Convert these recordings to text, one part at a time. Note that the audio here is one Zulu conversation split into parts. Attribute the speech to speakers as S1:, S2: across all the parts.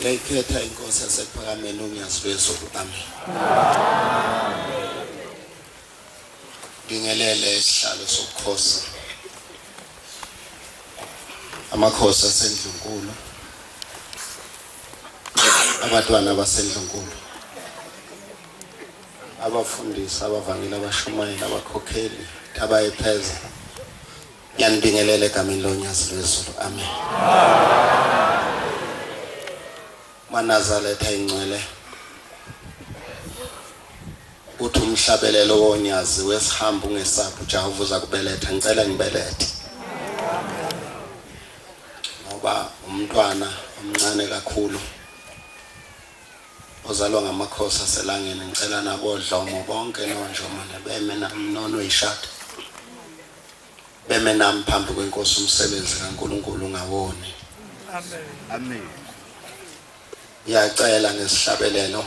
S1: Lekhetha inkosi yasekuphakameni uNyazi lwezulu. Amen. Ngingelele isihlalo sobukhosi. Amakhosi aseNdlunkulu. Abantwana baseNdlunkulu. Abafundisi, abavangeli, abashumayeli, abakhokheli, abayepheza. Ngiyanibingelele egameni loNyazi lwezulu. Amen. Manazaletha ingcwele. Uthi umhlabelelo wonyazi wesihamba ungesapho Jehova uza kubeletha. Ngicela ngibelethe. Ngoba umntwana omncane kakhulu ozalwa ngamakhosi aselangeni. Ngicela nabodlomo bonke nonjomane beme nami nono ishada. Beme nami phambi kwenkosi umsebenzi kaNkulunkulu ngawoni.
S2: Amen.
S1: Amen. Ngiyacela ngesihlabelelo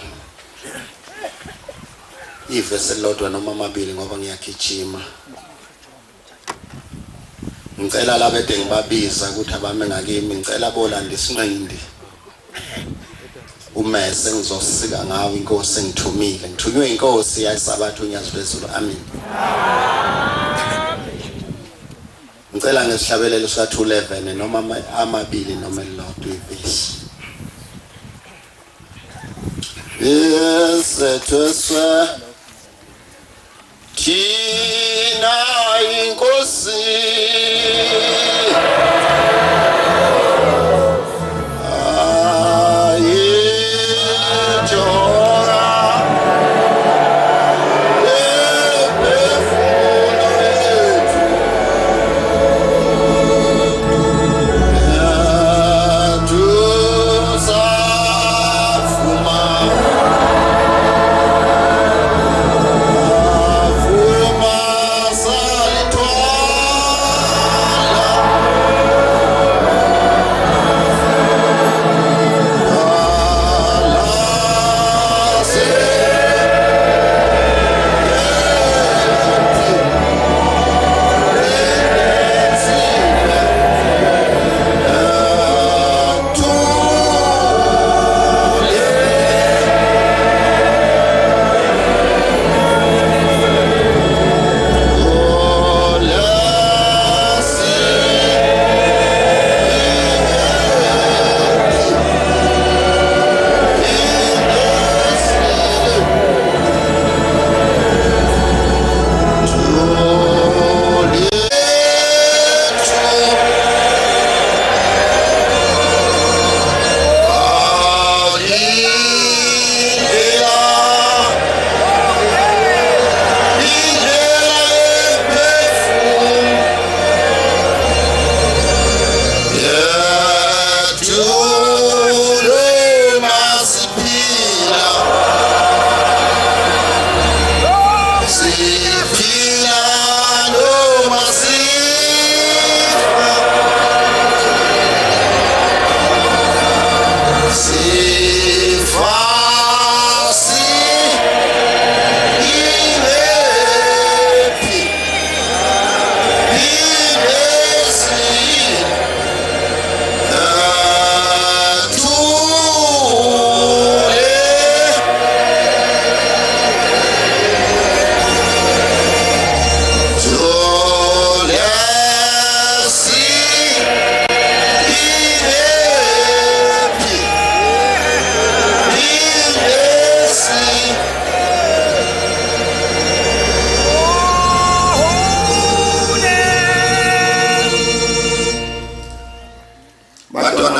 S1: ivesi elilodwa noma amabili ngoba ngiyagijima. Ngicela labede ngibabiza ukuthi abame ngakimi. Ngicela bolanda isinqindi umese ngizosika ngawo inkosi engithumile. Ngithunywe inkosi yayisabatha uNyazi lwezulu. Amen. Ngicela ngesihlabelelo sa211 noma amabili noma elilodwa ivesi. Esethwe thina inkosi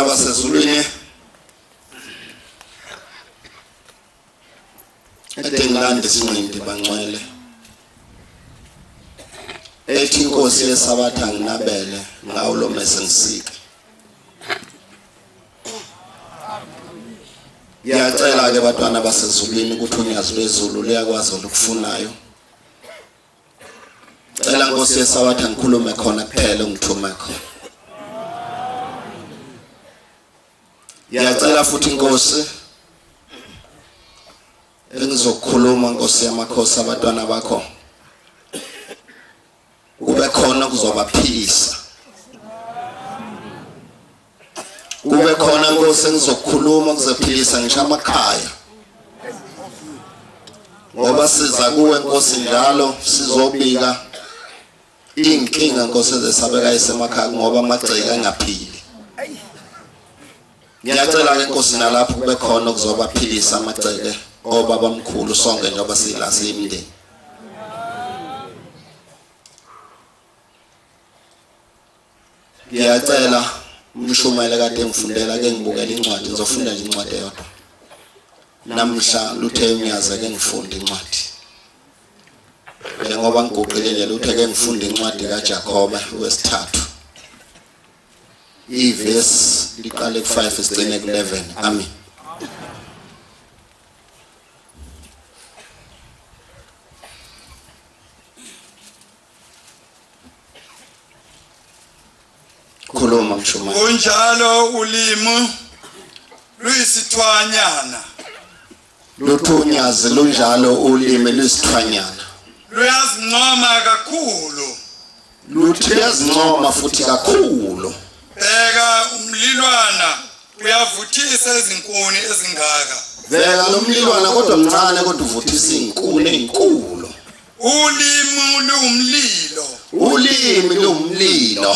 S1: basezulwini edengilande isinqindi bangcwele ethi inkosi yesabatha nginabele ngawo lo mese ngisike. Ngiyacela ke batwana basezulwini ukuthi uNyazi lwezulu luyakwazi ukufunayo. Cela inkosi yesabatha ngikhulume khona kuphela ungithume khona. Ngiyacela futhi inkosi engizokhuluma Nkosi yamakhosi abatwana bakho kube khona kuzobaphilisa kube khona Nkosi engizokukhuluma kuzephilisa ngisho amakhaya ngoba siza kuwe Nkosi njalo sizobika inkinga Nkosi ezesabeka isemakhaya ngoba amagceke angaphili. Ngiyacela ke Nkosi nalapho kube khona kuzobaphilisa amagceke obaba omkhulu sonke njengoba sila siyimndeni. Ngiyacela umshumayela kade ngifundela ke ngibukela incwadi ngizofunda nje incwadi eyodwa. Namhla luthe unyaza ke ngifunda incwadi. Njengoba ngiguqile nje luthe ke ngifunda incwadi kaJakobe wesithathu. Iverse liqale ku5 sigcine ku11. Amen. Khuluma mshumayela.
S2: Kunjalo ulimi luyisithwanyana.
S1: Luthunyaze lunjalo ulimi lusithwanyana.
S2: Luyazincoma kakhulu.
S1: Luyazincoma futhi kakhulu.
S2: Bheka umlilwana uyavuthisa izinkuni ezingaka.
S1: Bheka lo mlilwana kodwa mncane kodwa uvuthisa izinkuni ezinkulu.
S2: Ulimi lumlilo.
S1: Ulimi lumlilo.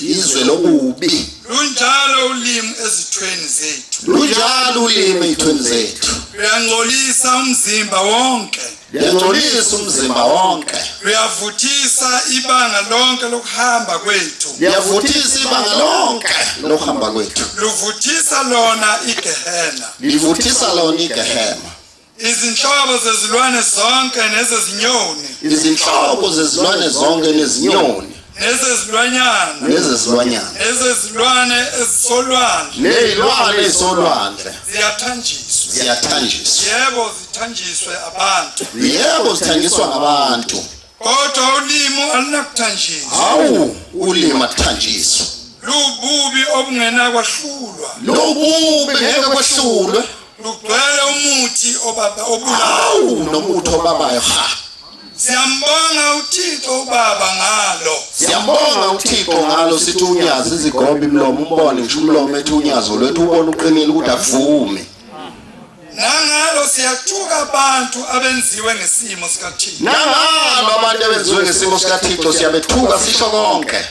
S1: Izwe lobubi.
S2: Lunjalo ulimi ezithweni zethu.
S1: Lunjalo ulimi ezithweni zethu.
S2: Luyangcolisa umzimba wonke.
S1: Luyangcolisa umzimba wonke.
S2: Luyavuthisa ibanga lonke lokuhamba kwethu.
S1: Luyavuthisa ibanga lonke lokuhamba kwethu.
S2: Luvuthisa lona igehena.
S1: Livuthisa lona igehena.
S2: Izinhlobo zezilwane zonke nezezinyoni.
S1: Izinhlobo zezilwane zonke nezinyoni.
S2: Nezezilwanyana.
S1: Nezezilwanyana.
S2: Nezezilwane ezisolwandle.
S1: Nezilwane ezisolwandle.
S2: Ziyathanjiswa.
S1: Ziyathanjiswa.
S2: Yebo zithanjiswe abantu.
S1: Yebo zithanjiswa ngabantu.
S2: Kodwa ulimi alunakuthanjiswa.
S1: Hawu ulimi athanjiswa.
S2: Lububi obungena kwahlulwa.
S1: Lobubi ngeke kwehlulwe.
S2: Lugcwele umuthi obulayo.
S1: Hawu nomuthi obabayo ha.
S2: Siyambonga uThixo ubaba ngalo.
S1: Siyambonga uThixo ngalo sithi unyaza izigobe imlomo umbone ngisho umlomo ethi unyazo lwethu ubone uqinile ukuthi avume.
S2: Nangalo siyathuka abantu abenziwe ngesimo sikaThixo.
S1: Nangalo abantu abenziwe ngesimo sikaThixo siyabethuka sisho konke.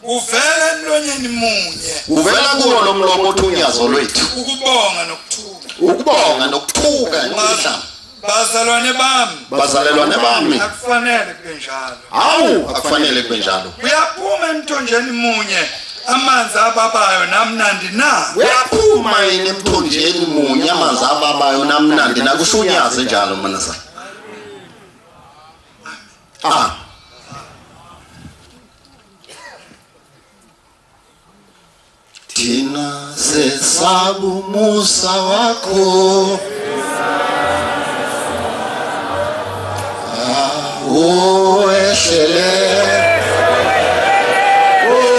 S2: Uvela emlonyeni munye.
S1: Uvela kuwo lo mlomo othi unyazo lwethu.
S2: Ukubonga nokuthuka.
S1: Ukubonga nokuthuka emhlabeni. Bazalelwane bami.
S2: Akufanele kube njalo.
S1: Hawu akufanele kube njalo.
S2: Uyaphuma emthonjeni munye amanzi ababayo namnandi na.
S1: Uyaphuma yini emthonjeni munye amanzi ababayo namnandi na kusho unyaze njalo manasa. Thina sesabu musa wakho.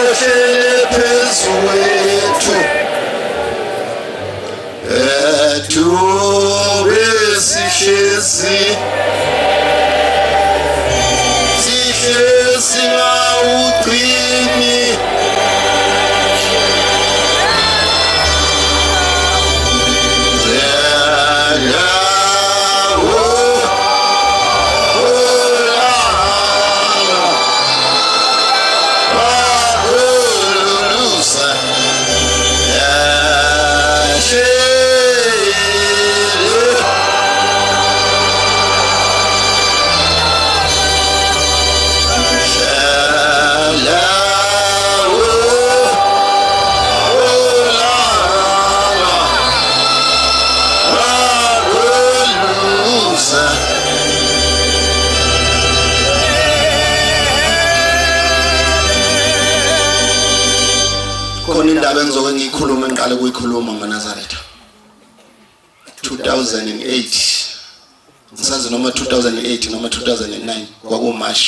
S1: Ehlele phezu wethu sihlezi ngawugcini Bengizoke ngikhuluma engiqale kuyikhuluma ngoNazaretha 2008 ngisazi noma 2008 noma 2009 kwakuMarch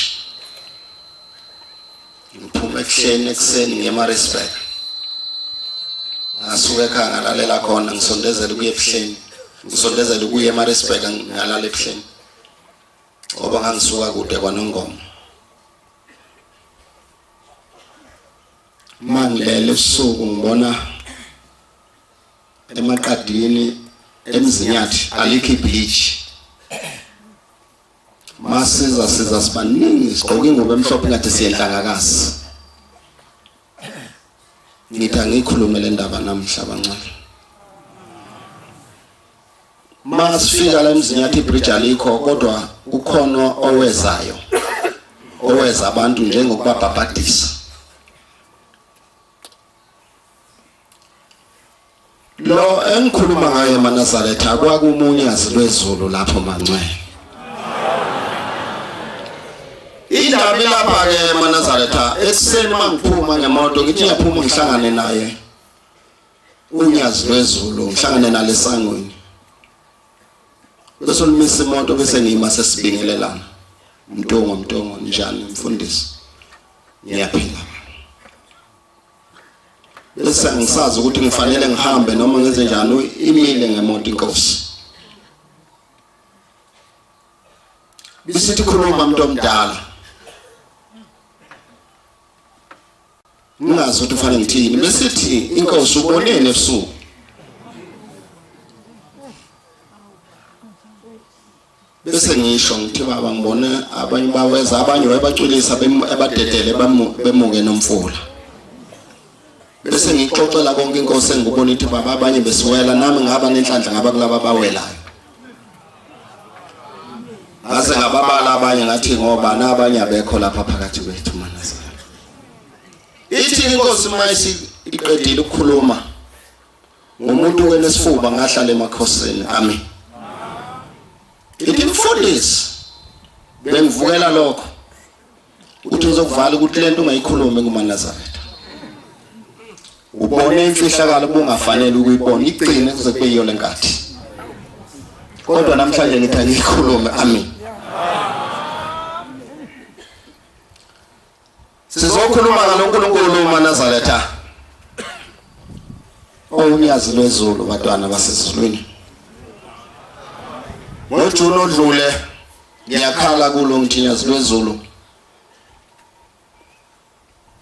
S1: ngiphuma ekuseni ngeMaritzburg ngasuka ekhaya ngalalela khona ngisondezela kuye ebuhleni ngisondezela kuye eMaritzburg ngalala ebuhleni ngoba ngangisuka kude kwaNongoma mangilele ebusuku ngibona emaqadini emzinyathi alikho ibleach masiza sibaningi sigqoka ingubo emhlophe ngathi siyenhlangakazi ngithi angikhulume le ndaba namhla bancane masifika la emzinyathi ibridge alikho kodwa ukhona oweza abantu njengokubabhabhadisa lo engikhuluma ngaye eNazaretha akwakumunyazi lwezulu lapho mancane indaba lapha ke eNazaretha ekseni mangiphuma ngemoto ngithi ngiyaphuma ngihlangane naye unyazi lwezulu ngihlangane nalesangweni bese limisa imoto bese ngiyima sesibingelelana mntongo njani mfundisi ngiyaphila bese ngisazi ukuthi ngifanele ngihambe noma ngenze njani imile ngemoto inkosi bisithi khuluma umuntu omdala ngazi ukuthi ufanele ngithini besithi inkosi ubonene ebusuku bese ngisho ngithi baba ngibone abanye baweza abanye wayebacwilisa ebadedele bemuke nomfula bese ngixoxela konke inkosi engibona ithi baba abanye besiwela nami ngaba nenhlanhla ngaba kulaba bawelayo ngase ngababala abanye ngathi ngoba nabanye abekho lapha phakathi kwethu manazana ithi inkosi mayisi iqedile ukukhuluma ngomuntu wenesifuba ngahlala emakhosini amen ithi mfundisi bengivukela lokho uthi uzokuvala ukuthi lento ungayikhulumi kuManazaretha ubone imfihlakalo bungafanele ukuyibona igcine kuze kube yiyo lenkathi kodwa namhlanje ngithi angikhulume amen sizokhuluma ngaloNkulunkulu uManazaretha onyazi lwezulu batwana basezulwini ngoJuni odlule ngiyakhala kulo ngithinyazi lwezulu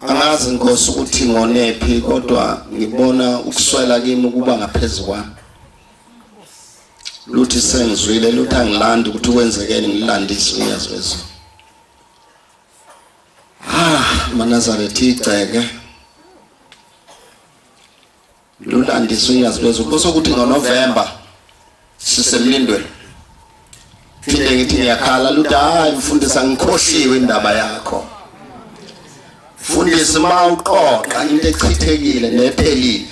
S1: angazi inkosi ukuthi ngonephi kodwa ngibona ukuswela kimi ukuba ngaphezulu kwami luthi sengizwile luthi angilandi ukuthi kwenzekeni ngilandise unyazi lwezulu Manazaretha igceke lulandise unyazi lwezulu bese ukuthi ngoNovember sisemlindweni phinde ngithi ngiyakhala luthi hayi mfundisi ngikhohliwe indaba yakho mfundisi mawuqoqa into echithekile nephelile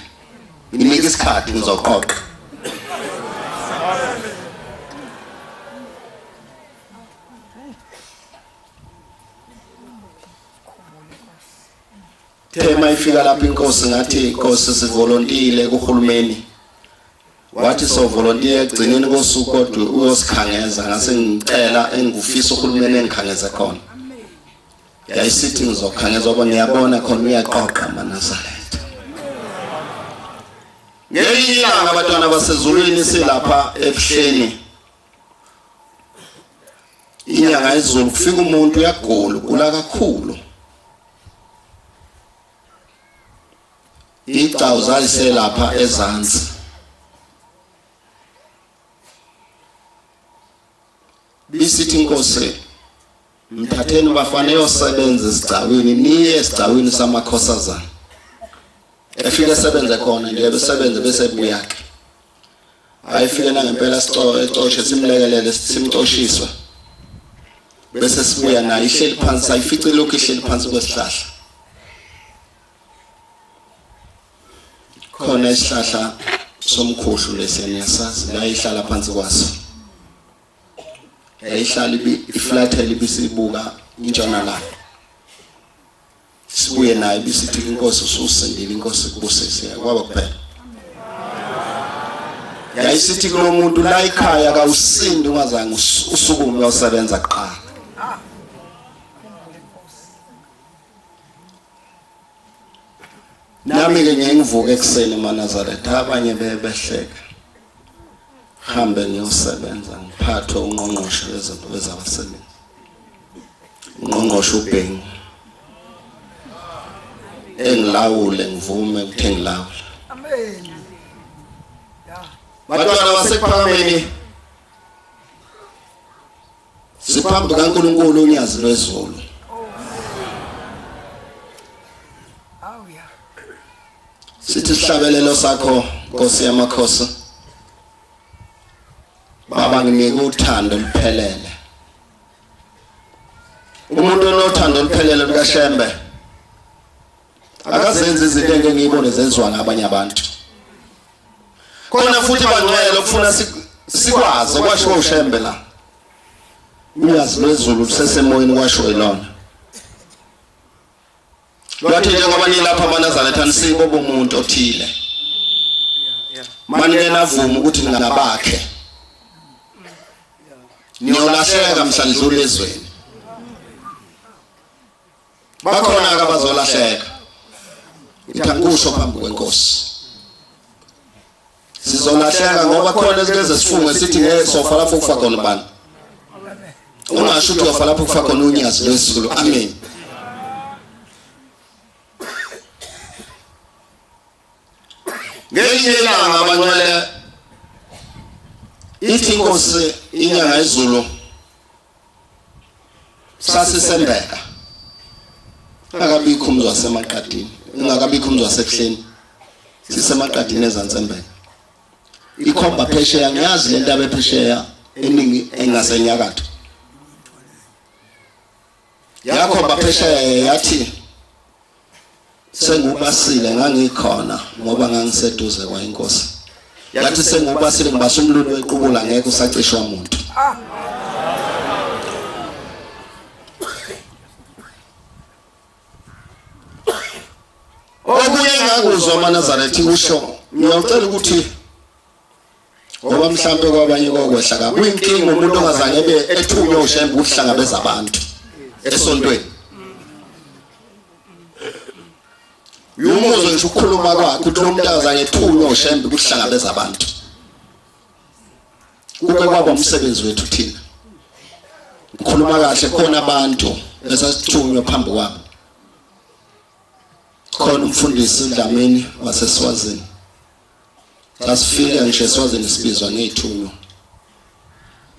S1: nginika isikhathi ngizoqoqa tema ifika lapha inkosi ngathi inkosi sivolontiile kuhulumeni wathi so volunteer egcineni kosuku kodwa uyosikhangeza ngase ngicela engufisa uhulumeni engikhangeze khona yayisithi ngizokhangeza ngoba ngiyabona khona uyaqoqa Manazaretha ngelinye ilanga abantwana basezulwini silapha ebuhleni inyanga izulu kufika umuntu uyagula kakhulu icawu zaliselapha ezansi bisithi inkosi mthatheni bafane yosebenza esigcawini niye esigcawini samakhosazana efike sebenze khona nje besebenze bese buyake ayifike nangempela ecoshe simlekelele simcoshiswe bese sibuya naye ihleli phansi ayifice lokhu ihleli phansi kwesihlahla khona isihlahla somkhohlo leseniyasazi la ihlala phansi kwaso yayihlala iflathela ibisibuka intshonalanga sibuye naye bisithi inkosi ususindile inkosi kubusise kwaba kuphela yayisithi kulo muntu la ekhaya kawusindi ungazange usukume uyosebenza kuqala nami ke ngivuka ekseni eManazaretha abanye behleka hambe niyosebenza ngiphathe ungqongqoshe wezinto wezabasebenzi ungqongqoshe uBhengu engilawule ngivume ukuthi engilawule.
S3: Amen.
S1: Bantwana basekuphakameni siphambi kaNkulunkulu unyazi lwezulu.
S3: Oh yeah.
S1: Sithi sihlabelelo sakho Nkosi yamakhosi. Baba nginika uthando luphelele. Umuntu onothando oluphelele lukaShembe akazenza izinto engiyibone zenziwa ngabanye abantu. Khona futhi bangcwele ukufuna sikwazi okwashiwo uShembe la. Uyazi lwezulu lusesemoyeni kwasho ilona. Lwathi njengoba nilapha amaNazaretha nisiko bomuntu othile. Manje navuma ukuthi ningabakhe. Niyolahleka mhla nidlula ezweni. Bakhona abazolahleka. Ngitankusho phambi kwenkosi. Sizolahleka ngoba khona ezikeze sifunge sithi ngesofa lapho kufa khona bani. Ungasho ukuthi uyafa lapho kufa khona unyazi lwezulu. Amen. Ngelinye ilanga abangcwele ithi inkosi inyanga yezulu sasisembeka. Akabikho umzwa wasemaqadini, ingakabikho umzwa wasebuhleni. Sisemaqadini ezansembeka. Ikhomba phesheya ngiyazi le ndaba ephesheya eningi engasenyakatho. Yakhomba phesheya yathi sengubasile ngangikhona ngoba ngangiseduze kwa inkosi. Yathi sengubasile ngibasa umlulu wequbula ngeke usacishwa umuntu. Okunye ngakuzwa amaNazaretha usho ngiyacela ukuthi ngoba mhlambe kwabanye kokwehla ka kuyinkinga umuntu ongazange ethunywe uShembe ukuhlangabeza abantu esontweni. Yumuzo nje ukukhuluma kwakhe ukuthi lo muntu akazange ethunywe uShembe ukuhlangabeza abantu. Kube kwaba umsebenzi wethu thina. Ukukhuluma kahle khona abantu esasithunywe phambi kwabo. Khona umfundisi uDlamini waseSwazini. Sasifika ngisho eSwazini sibizwa ngezithunywa.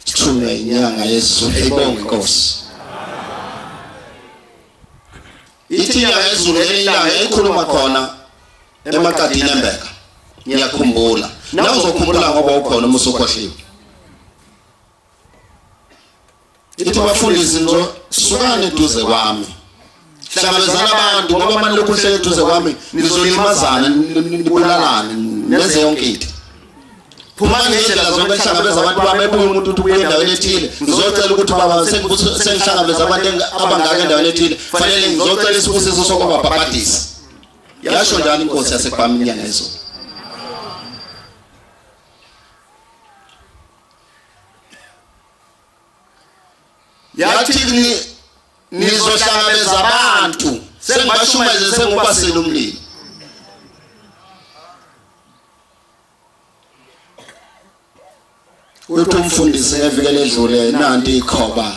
S1: Sithunywa inyanga yezulu eyibonga inkosi. Ithi inyanga yezulu elilanga ekhuluma khona emaqadini embeka. Ngiyakhumbula. Nawe uzokhumbula ngoba ukhona uma usukhohliwe. Ithi bafundisi nzo sukane eduze kwami. Hlangabezana abantu ngoba manje lokhu hlele eduze kwami nizolimazana nibulalane nenze yonke into. Phuma ngendlela zonke hlangabeza abantu bami ebuye umuntu uthi ubuye endaweni ethile. Ngizocela ukuthi baba sengihlangabeza abantu abangaka endaweni ethile. Fanele ngizocela isibusiso sokubabhabhadisa. Yasho njalo inkosi yasekwami inyanga yezulu. Yathi nizohlangabeza abantu sengibashumayeze sengubasela umlilo. Uthi umfundisi evikele edlule nanti ikhoba.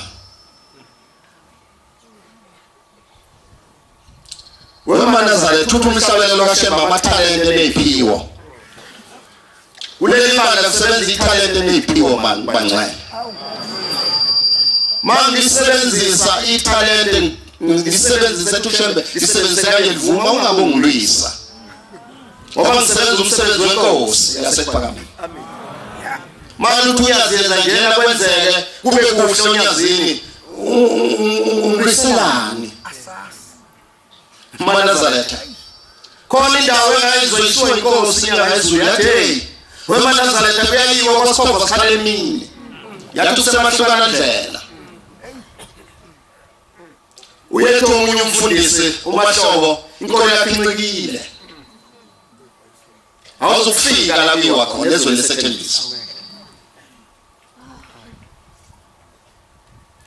S1: WeManazaretha uthi umhlabelelo kaShembe amathalente neziphiwo. Kuleli bandla kusebenza ithalente neziphiwo manje bangcwele. Mangisebenzisa ithalente ngisebenzisa uShembe isebenzise kanje livuma ungabe ungilwisa. Ngoba ngisebenza umsebenzi wenkosi yasekuphakameni. Amen. Manje uthi uyazenza njena kwenzeke kube kuhle onyazini umliselani. MaNazaretha. Khona indawo engayizoyiswa inkosi ingayizulu yathi WeManazaretha kuyayiwa kwasikhova sikhala emini. Yathi kusemahlukana ndlela. Uyethu omunye umfundisi uMahlobo inkolo yakhe incikile. Awuzukufika la kuyiwa khona ezweni lesethembiso.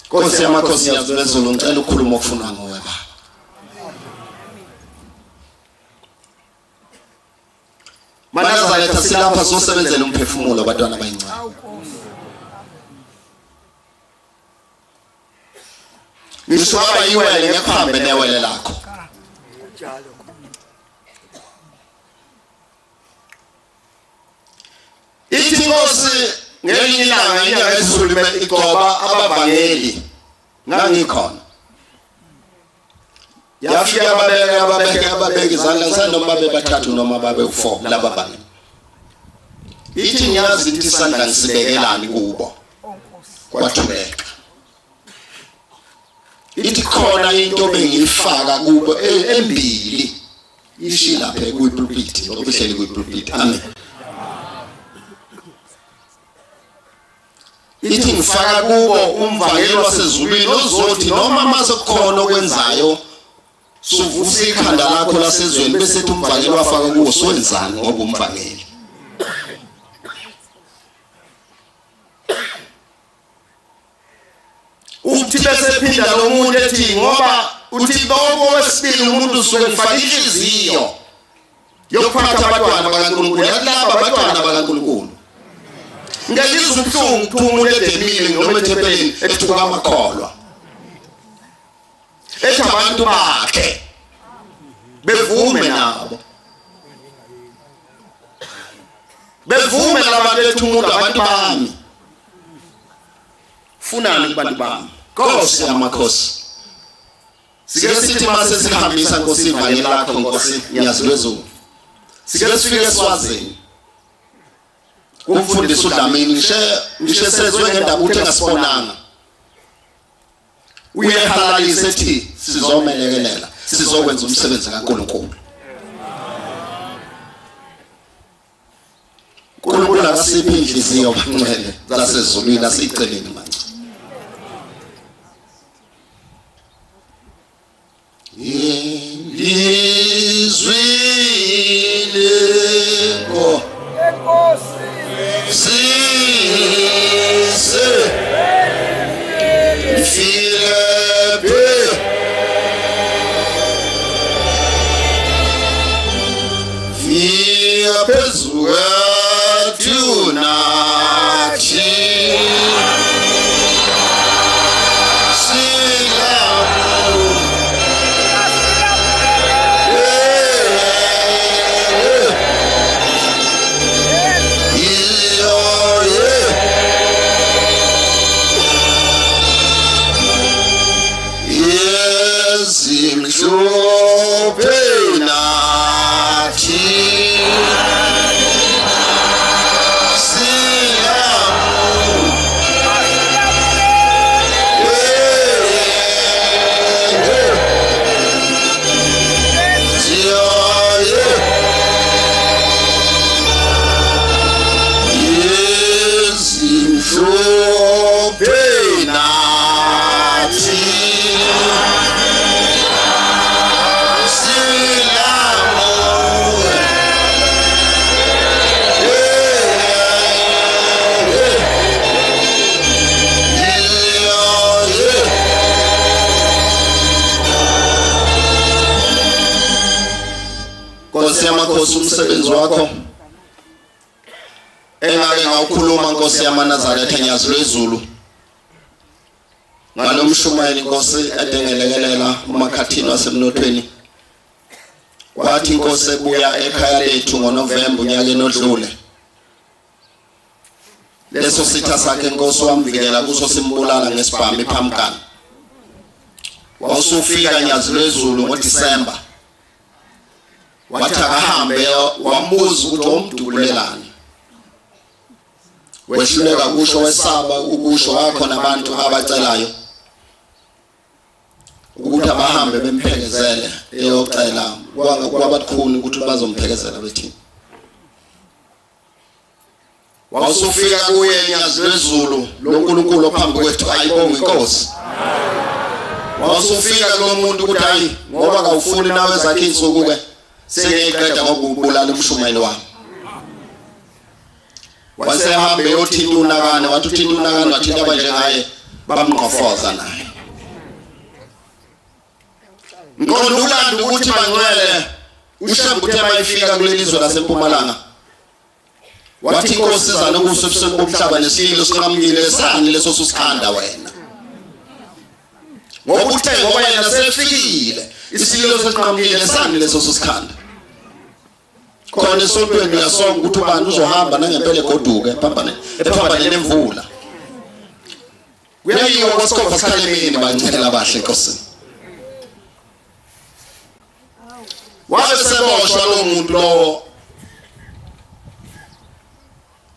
S1: Nkosi yamakhosi yazulu ngicela ukukhuluma okufunwa ngowe baba. MaNazaretha silapha sosebenzela umphefumulo abantwana abancane. Ngisho aba yiwele ngekuhambe newele lakho. inkosi ngelinye ilanga inyanga ezulu igoba abavangeli ngangikhona yafika ababeke izandla ngisanda noma babe bathathu noma babe u4 laba bangeli ithi ngiyazi ukuthi isandla ngisibekelani kubo kwathuleka ithi khona into bengiyifaka kubo embili ishi lapha kuyipulpit obuhleli kuyipulpit amen ithi ngifaka kubo umvangeli wasezulwini ozothi noma mase kukhona okwenzayo suvusa ikhanda lakho lasezweni bese ethi umvangeli wafaka kuwo soenzani ngoba umvangeli uthi bese phinda lo muntu ethi ngoba uthi bonke wesibili umuntu usuke ngifaka inhliziyo yokuphatha abantwana bakaNkulunkulu yakulaba abantwana bakaNkulunkulu ngalizwe ubuhlungu kuphumula edemile noma ethempelini ethuka amakholwa ethi abantu bakhe bevume nabo bevume labantu ethi umuntu abantu bami funani kubantu bami Nkosi yamakhosi sike sithi mase sihambisa Nkosi ivangeli lakho Nkosi ngiyazilwezulu sike sifike eSwazini kumfundisi uDlamini ngishe sezwe ngendaba ukuthi engasibonanga uyehalalisa ethi sizomelekelela sizokwenza umsebenzi kaNkulunkulu uNkulunkulu akasiphi inhliziyo bangcwele zasezulwini asiceleni manje izwile ko sise filepe fia pezuga tunachi Nkosi umsebenzi wakho engake ngawukhuluma Nkosi yamaNazaretha enyazulwezulu ngalomshumayeli Nkosi edengelekelela umakhathini wasemnothweni kwathi Nkosi ebuya ekhaya lethu ngoNovemba unyaka enodlule leso sitha sakhe Nkosi wamvikela kuso simbulala ngesibhamu ePhamkani wawusufika enyazulwezulu ngoDisemba wathi akahambe wambuza ukuthi womdubulelani wehluleka kusho wesaba ukusho wakho nabantu abacelayo ukuthi abahambe bemphekezele eyocela kwabakhulu ukuthi bazomphekezela bethini wawusufika kuye enyazulwezulu loNkulunkulu ophambi kwethu ayibonge inkosi wawusufika lo muntu ukuthi hayi ngoba kawufuni nawe zakhe insuku ke sengiqeda ngokubulala umshumayeli wami wasehambe yothinta uNakane wathi uthinta uNakane wathinta abanje ngaye bamnqofoza naye ngoba ulanda ukuthi bangcwele ushambuthe mayifika kulelizwe laseMpumalanga wathi inkosi izana kusebusweni bomhlaba nesililo sinqamukile sani leso susikhanda wena ngoba uthe ngoba yena sefikile isililo sesinqamukile sani leso susikhanda khona esontweni uyasonga ukuthi ubani uzohamba nangempela egoduke ephambane nemvula kuyayiwa kwasikhofa sikhalemini bancela abahle enkosini wabe seboshwa lo muntu lo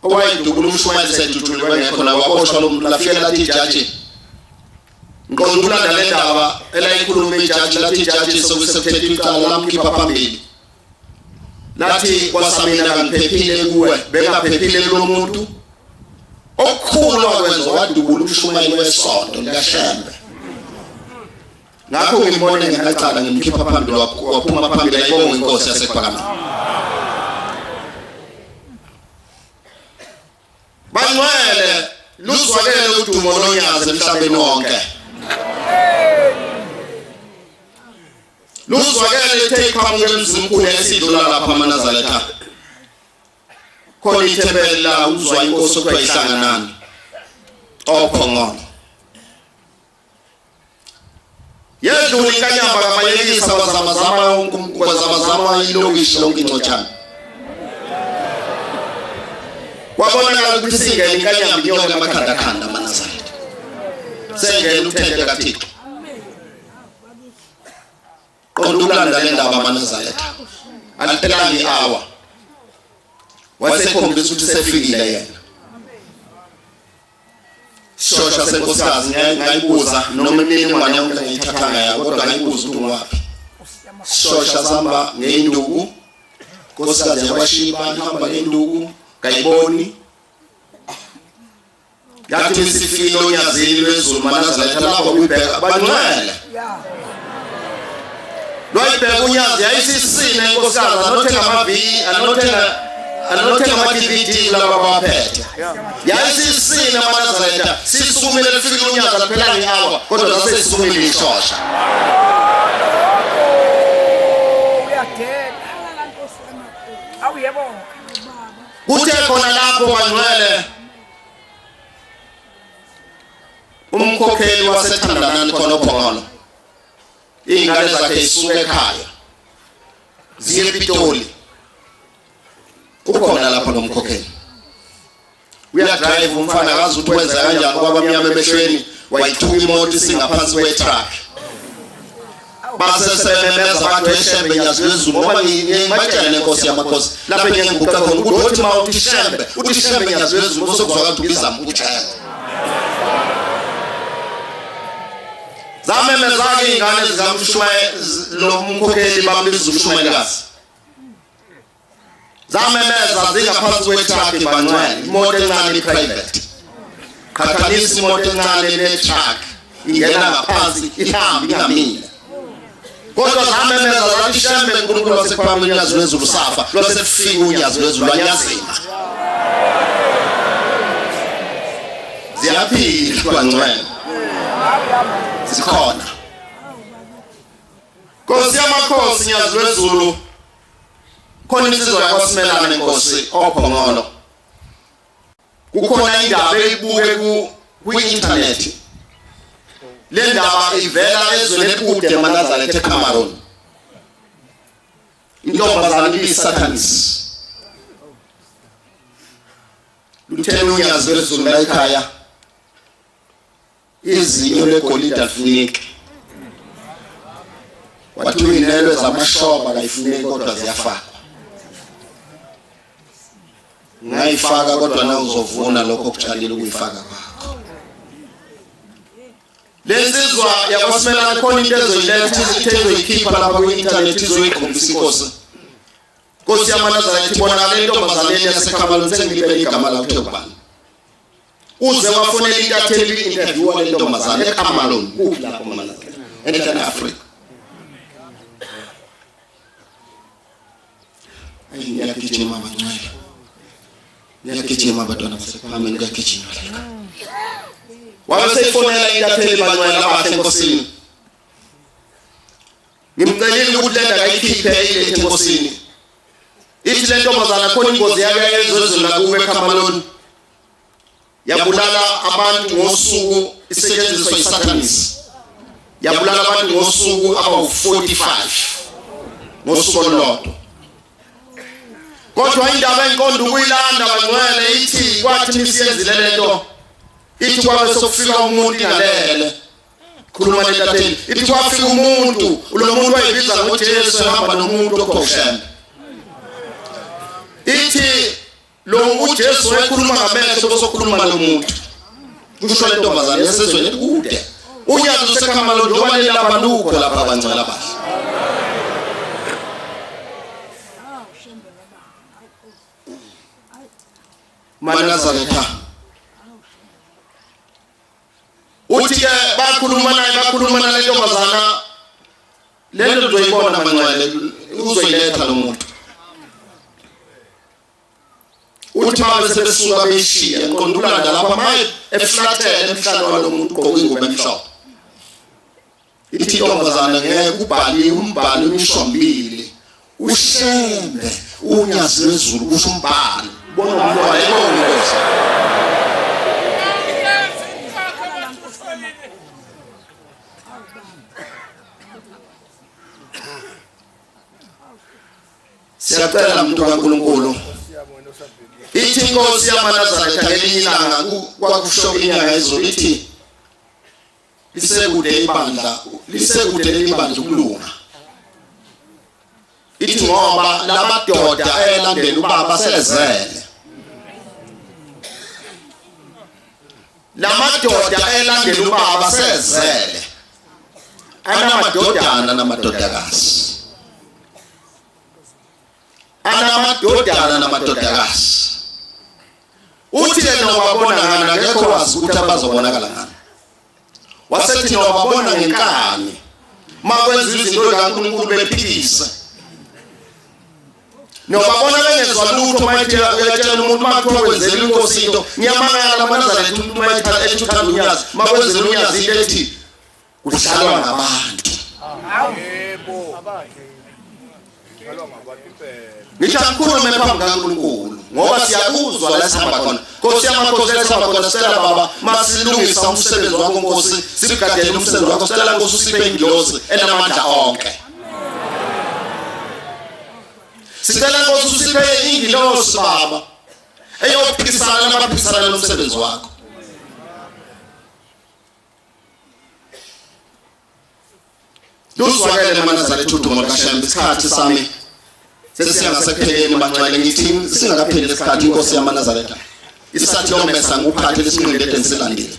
S1: owayedukula umshwalense sethuthule bengekho la waboshwa lo muntu lafika lathi ijaji nqonda ulanda le ndaba elayikhuluma ijaji lathi ijaji sokusethethe icala lamkhipha phambili lathi kwasamina ngiphephile kuwe bengaphephile lo muntu okukhulu wakwenza wadubula umshumayeli wesonto likaShembe ngakho ngibone ngiyacala ngimkhipha phambili waphuma phambili ayibonga inkosi yasePhakamani bangcwele luzwakele udumo nonyazi emhlabeni wonke luzwakele ithe qhamuke emzimkhulu esidlula lapha eNazaretha khona ithempeli la uzwa inkosi okuthiwa ihlanganani ophongolo yedlula inkanyamba kamayekisa wazamazama ilokishi lonke incotshana kwabonakala ukuthi singene inkanyamba inyoka amakhanda amaNazaretha sengena uthente kaThixo qonda ukulanda le ndaba amaNazaretha aliphelanga i-hour wasekhombisa ukuthi sefikile yena shosha senkosikazi ngayibuza noma imininingwane yonke ngiyithathanga yakho kodwa ngayibuza ukuthi ungwaphi shosha sihamba ngey'nduku nkosikazi yakwashiba ihamba ngey'nduku kayiboni yathi misifikile onyazini lwezulu maNazaretha lapho kuyibheka bangcwele lwayibheka unyazi yayisisine inkosikazi anothenga ama-DVD laba bawaphethe yayisisine amaNazaretha sisumile lifikile unyazi aliphelanga i-hour kodwa zasesisumile ishosha kuthe khona lapho bangcwele umkhokheli wasethandanani khona ophongolo iy'ngane zakhe zisuka ekhaya ziye ePitoli ukhona lapha lo mkhokheli uyadrayiva umfana akazi ukuthi wenza kanjani kwabamnyama emehlweni wayithuka imoto isingaphansi kwetruck basesememeza abantu eShembe nyazi lwezulu ngoba ngibatshela nenkosi yamakhosi lapho engiguqa khona ukuthi othi ma uthi Shembe nyazi lwezulu bosokuzwakala ukuthi ubizama ukutshela zamemeza-ke iy'ngane lo mkhokheli bambiza umshumayelikazi zamemeza zingaphansi kwetruck bangcwele imoto encane i-private qhathanisa imoto encane netruck ingena ngaphansi ihamba ingamile kodwa zamemeza zathi Shembe uNkulunkulu wasePhakamani unyazi lwezulu safa lwaselifika unyazi lwezulu lwanyazima ziyaphila bangcwele zikhona Nkosi yamakhosi nyazi lwezulu khona insizwa yakwaSimelane nenkosi ophongolo kukhona indaba eyibuke ku-internet le ndaba ivela ezweni ekude eNazaretha eCameroon intombazane iyisatanisi lutheni unyazi lwezulu la ekhaya izinyo legolide alifuneki wathi uyinelwe zamashoba kayifuneki kodwa ziyafakwa ngayifaka kodwa na uzovuna lokho okutshalile ukuyifaka kwakho lensizwa yakwaSimelane khona into ezoyikhipha lapha ku-internet izoyikhombisa inkosi Nkosi yamaNazaretha ibonakala intombazane yaseCameroon sengilibele igama layo kuthe kubani uze wafonela intatheli i-interview wale ntombazane eCameroon kuphi lapho eNazaretha enhlane Afrika ngiyagijima bangcwele ngiyagijima abantwana basePhakamani ngiyagijima la wabe seyifonela intatheli bangcwele abahle enkosini ngimcelile ukuthi le ndaba ayikhiphe ilethe enkosini ithi le ntombazana khona ingozi yake yezozulu lakubo eCameroon yabulala abantu ngosuku isetshenziswa isatanisi yabulala abantu ngosuku abawu-45 ngosuku olulodwa kodwa indaba enkonda ukuyilanda bangcwele ithi kwathi nisiyenzile lento ithi kwabe sokufika umuntu ingalele khuluma nentatheni ithi kwafika umuntu lo muntu wayibiza ngoJesu ehamba nomuntu okhoshembe ithi lo uJesu wayekhuluma ngamehlo besokhuluma lo muntu kusho le ntombazane yasezweni kude unyazo sekamalo njengoba lelapha lukho lapha bangcwele abahle Manazaretha uthi ke bakhuluma naye le ntombazana lento uzoyibona bangcwele uzoyiletha lo muntu uthi mabe sebesuka beshiya enqondulanda lapha maye eflathele emhlalo walo muntu ugqoka ingubo emhlophe ithi intombazana ngeke kubhaliwe umbhalo imishwambili ushembe unyazi lwezulu kusho umbhalo bona umntwana ayibongoza siyacela umuntu kaNkulunkulu ithi inkosi yamaNazaretha ngelilanga kwakusho inyanga yezulu ithi lisekude libandla ukulunga ithi ngoba lamadoda ayelandela ubaba sezele lamadoda ayelandela ubaba sezele anamadodana namadodakazi uthi yena wabona ngana ngekho wazi ukuthi abazobonakala ngani wasethi wabona ngenkani makwenza izinto kaNkulunkulu bephikisa nobabona bengezwa lutho mayithi uyatshela umuntu makuthiwa kwenzela inkosi into ngiyamangala laManazaretha umuntu mayithatha ethi uthanda unyazi makwenzela unyazi into ethi kudlalwa ngabantu yebo ngisho ngikhulume phambi kaNkulunkulu ngoba siyakuzwa la sihamba khona Nkosi yamakhosi la sihamba khona sicela baba masilungisa umsebenzi wakho Nkosi sigadele umsebenzi wakho sicela Nkosi usiphe ingilosi enamandla onke sicela Nkosi usiphe ingilosi baba eyophikisana nabaphikisana nomsebenzi wakho Luzwakele maNazaretha udumo likaShembe isikhathi sami sesiyangasekupheleni bangcwele ngithi singakapheli isikhathi inkosi yamaNazaretha isathi yomesa nguphathe lesinqindi edeniselandile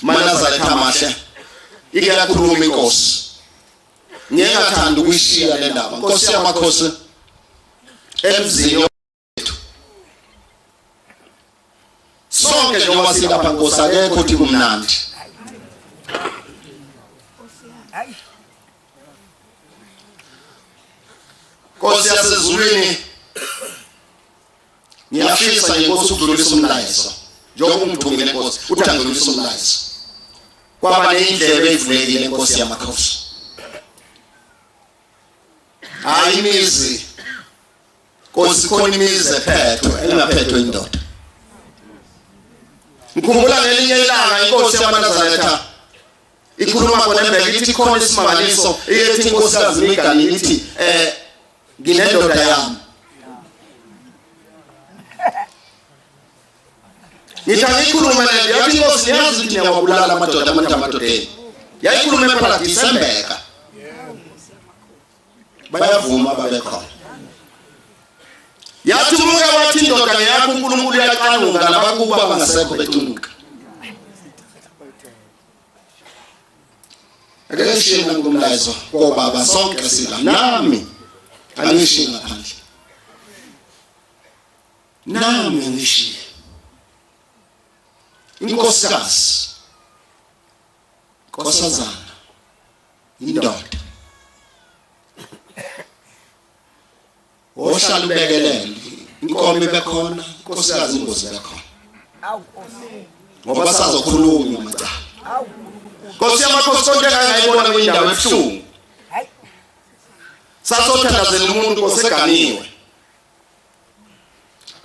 S1: maNazaretha amahle iyakhuluma inkosi ngingathanda ukuyishiya le ndaba Nkosi yamakhosi emzini wethu sonke njengoba silapha Nkosi akekho uthi kumnandi Nkosi yasezulwini ngiyafisa inkosi ukudlulisa umlayezo njengoba umthungile Nkosi uthi angidlulisa umlayezo kwaba neindlebe ezivulekile Nkosi yamakhosi hayi imizi Nkosi khona imizi ephethwe engaphethwe indoda ngikhumbula ngelinye ilanga inkosi yamaNazaretha ikhuluma khona embeke ithi khona isimangaliso iyethi inkosikazi Migani ithi nginendoda yami ngikhuluma naye yathi inkosi niyazi ukuthi ngiyawabulala amadoda amadodeni yayikhuluma eParadise embeka bayavuma babekhona yathi umuke wathi indoda yakho uNkulunkulu uyaqanuka nabakuba bangasekho becunduka akeshinga ngomlayezo kobaba sonke sila nami angishiye ngaphandle nami ngishiye inkosikazi Nkosazana indoda ohlala ubekelele inkomo bekhona inkosikazi ingozi bekhona ngoba basazokhulunywa macala Nkosi yamakhosi konke engayibona kwindawo ebuhlungu sasothandazela umuntu oseganiwe